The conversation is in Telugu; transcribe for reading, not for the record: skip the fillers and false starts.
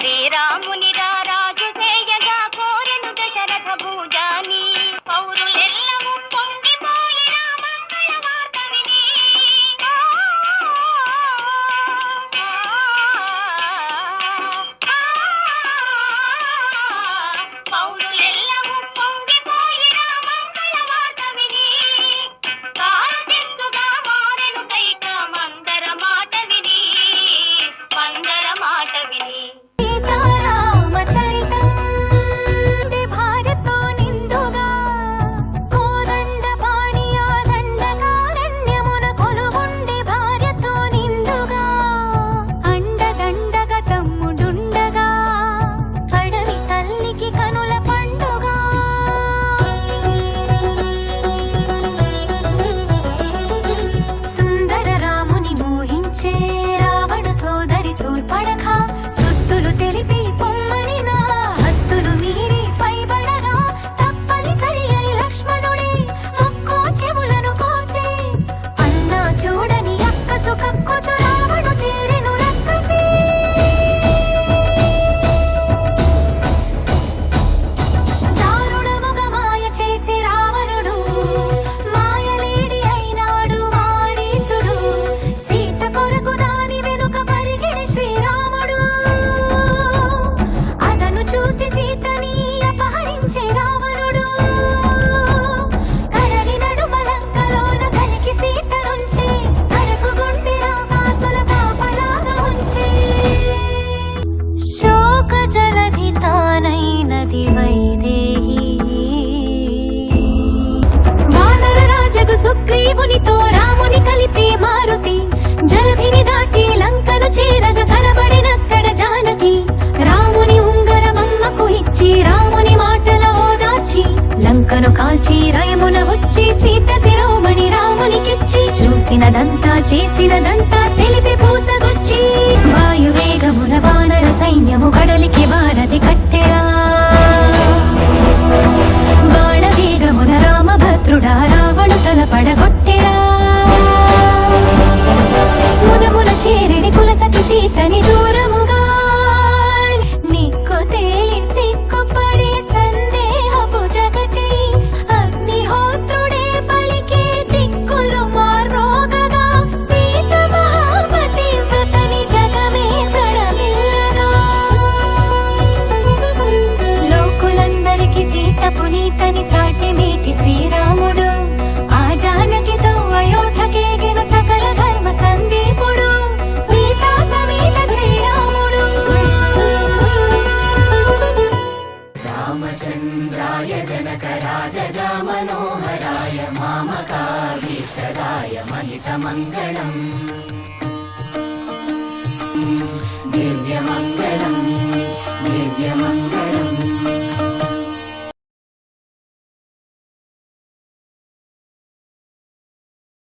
శ్రీరాముని రాజు చేయగా కోరెను దశరథ భూజాని పౌరులెల్లము పొంగిపోయిన మంగళ వార్త విని పౌరులెల్లము పొంగిపోయిన మంగళ వార్త విని కారజెత్తుగా మారెను కైక మందర మాట విని సుగ్రీవునితో రాముని కలిపి మారుతి జలధిని దాటి లంకను చేరగ కనబడినక్కడ జానకి రాముని ఉంగరమమ్మకు ఇచ్చి రాముని మాటల ఓదార్చి లంకను కాల్చి రయమున వచ్చి సీత శిరోమణి రామునికిచ్చి చూసినదంతా చేసినదంతా తెలిపి పూసగొచ్చి వాయువేగమున వానర సైన్యము కడలికి వారధి కట్టెరా బాణవేగమున రామభద్రుడా రావణు తల పడగొట్టెరా ముదమున చేరిడి కులసతి సీతని దూరముగా నిక్కు తేలి సిక్కుపడే సందేహపు జగతి అగ్నిహోత్రుడే పలికే దిక్కులు మారోగగా సీత మహాపతి వ్రతని జగమే ప్రణమిల్లగా లోకులందరికి సీత పునీతని చాటి మీటి శ్రీరాముడు ఆ జానకితో అయోధ్యకేగెను సకల ధర్మ సందీపుడు సీతా సమేత శ్రీరాముడు రామచంద్రాయ జనక రాజజ మనోహరాయ మామకాభీష్టదాయ మహితమంగళం దివ్యమంగళం దివ్యమంగళం